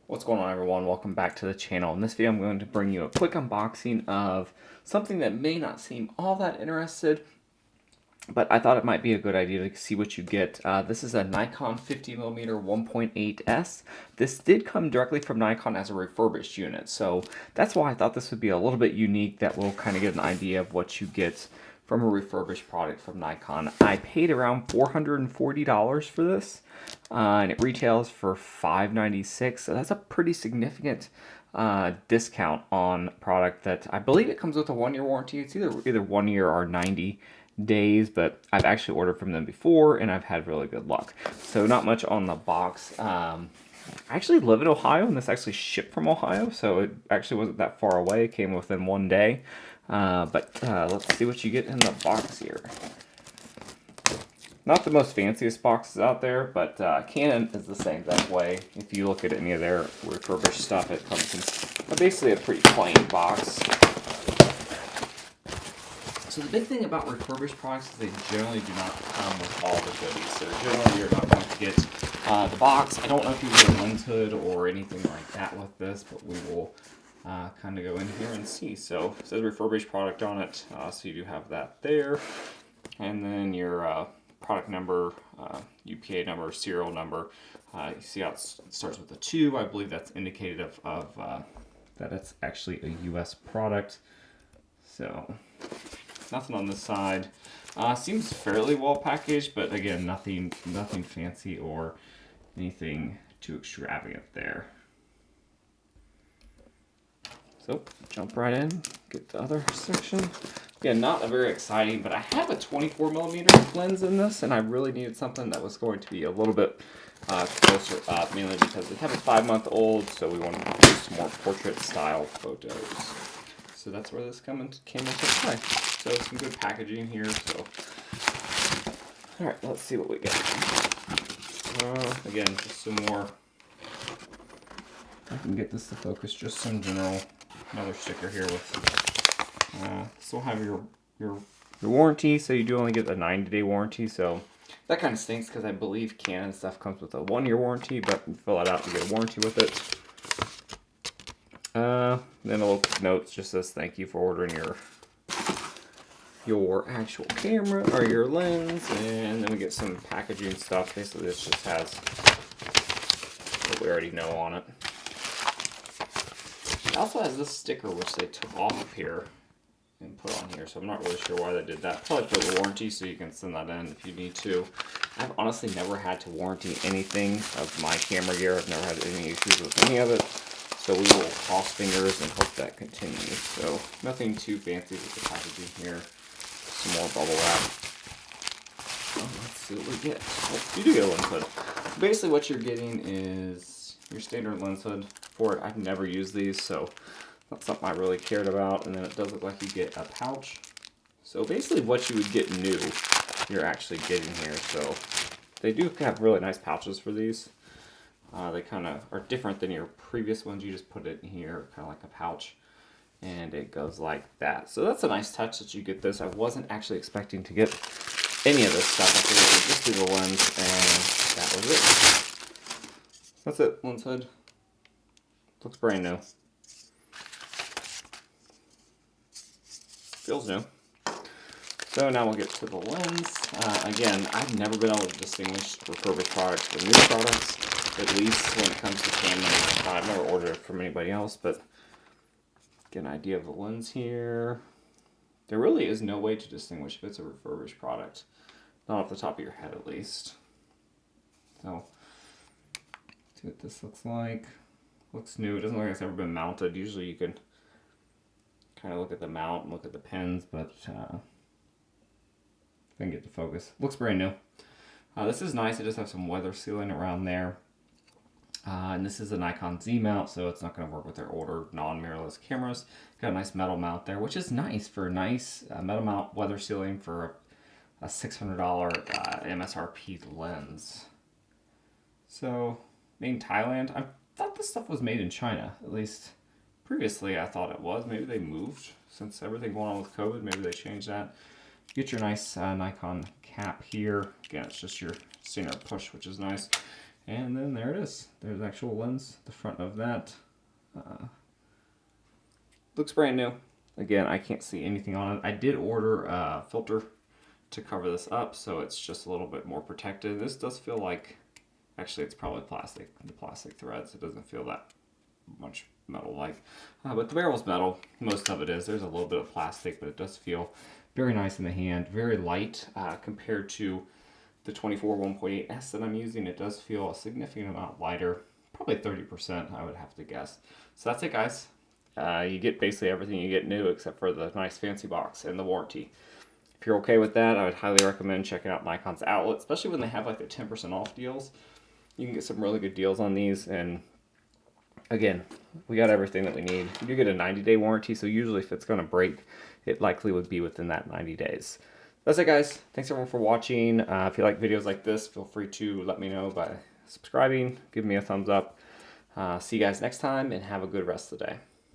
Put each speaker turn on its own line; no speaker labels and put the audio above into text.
What's going on, everyone? Welcome back to the channel. In this video I'm going to bring you a quick unboxing of something that may not seem all that interested, but I thought it might be a good idea to see what you get. This is a Nikon 50mm 1.8s. This did come directly from Nikon as a refurbished unit, so that's why I thought this would be a little bit unique, that we'll kind of get an idea of what you get from a refurbished product from Nikon. I paid around $440 for this, and it retails for $596, so that's a pretty significant discount on a product that I believe it comes with a 1-year warranty. It's either 1 year or 90 days, but I've actually ordered from them before and I've had really good luck. So not much on the box. I actually live in Ohio, and this actually shipped from Ohio, so it actually wasn't that far away. It came within 1 day. But let's see what you get in the box here. Not the most fanciest boxes out there, but Canon is the same that way. If you look at any of their refurbished stuff, it comes in basically a pretty plain box. So the big thing about refurbished products is they generally do not come with all the goodies. So generally you're not going to get the box. I don't know if you get a lens hood or anything like that with this, but we will kind of go in here and see. So it says refurbished product on it, so you do have that there. And then your product number, UPA number, serial number. You see how it starts with a 2. I believe that's indicative of that it's actually a US product. So nothing on this side. Seems fairly well packaged, but again, nothing fancy or anything too extravagant there. So jump right in, get the other section. Again, not a very exciting, but I have a 24mm lens in this, and I really needed something that was going to be a little bit closer up, mainly because we have a 5-month-old, so we wanted to do some more portrait-style photos. So that's where this came into play. So some good packaging here. So, all right, let's see what we get. Again, just some more. I can get this to focus. Just some general. Another sticker here with. Still have your warranty. So you do only get a 90-day warranty. So that kind of stinks because I believe Canon stuff comes with a 1-year warranty, but you fill it out, you get a warranty with it. Then a little note just says thank you for ordering your actual camera or your lens, and then we get some packaging stuff. Basically this just has what we already know on it. It also has this sticker which they took off of here and put on here, so I'm not really sure why they did that. Probably for the warranty, so you can send that in if you need to. I've honestly never had to warranty anything of my camera gear. I've never had any issues with any of it. So we will cross fingers and hope that continues. So nothing too fancy with the packaging here. Some more bubble wrap. Let's see what we get. Oh, you do get a lens hood. Basically what you're getting is your standard lens hood for it. I've never used these, so that's something I really cared about. And then it does look like you get a pouch. So basically what you would get new, you're actually getting here. So they do have really nice pouches for these. They kind of are different than your previous ones. You just put it in here, kind of like a pouch, and it goes like that. So that's a nice touch that you get this. I wasn't actually expecting to get any of this stuff. I figured it would just be the lens, and that was it. That's it, lens hood. Looks brand new. Feels new. So now we'll get to the lens. Again, I've never been able to distinguish refurbished products from new products. At least when it comes to Canon. I've never ordered it from anybody else, but get an idea of the lens here. There really is no way to distinguish if it's a refurbished product. Not off the top of your head, at least. So, see what this looks like. Looks new. It doesn't look like it's ever been mounted. Usually you can kind of look at the mount and look at the pins, but if I can get the focus. Looks brand new. This is nice. It does have some weather sealing around there. And this is a Nikon Z mount, so it's not going to work with their older non-mirrorless cameras. Got a nice metal mount there, which is nice for a nice metal mount weather sealing for a $600 MSRP lens. So, made in Thailand. I thought this stuff was made in China, at least previously I thought it was. Maybe they moved since everything going on with COVID. Maybe they changed that. Get your nice Nikon cap here. Again, it's just your standard push, which is nice. And then there it is. There's the actual lens, the front of that. Looks brand new. Again, I can't see anything on it. I did order a filter to cover this up, so it's just a little bit more protected. This does feel like, actually it's probably plastic, the plastic threads. It doesn't feel that much metal-like. But the barrel's metal, most of it is. There's a little bit of plastic, but it does feel very nice in the hand, very light compared to the 24 1.8s that I'm using. It does feel a significant amount lighter, probably 30%, I would have to guess. So that's it, guys. You get basically everything you get new except for the nice fancy box and the warranty. If you're okay with that, I would highly recommend checking out Nikon's outlet, especially when they have like the 10% off deals. You can get some really good deals on these, and again, we got everything that we need. You get a 90-day warranty, so usually if it's going to break, it likely would be within that 90 days. That's it, guys. Thanks everyone for watching. If you like videos like this, feel free to let me know by subscribing, give me a thumbs up. See you guys next time, and have a good rest of the day.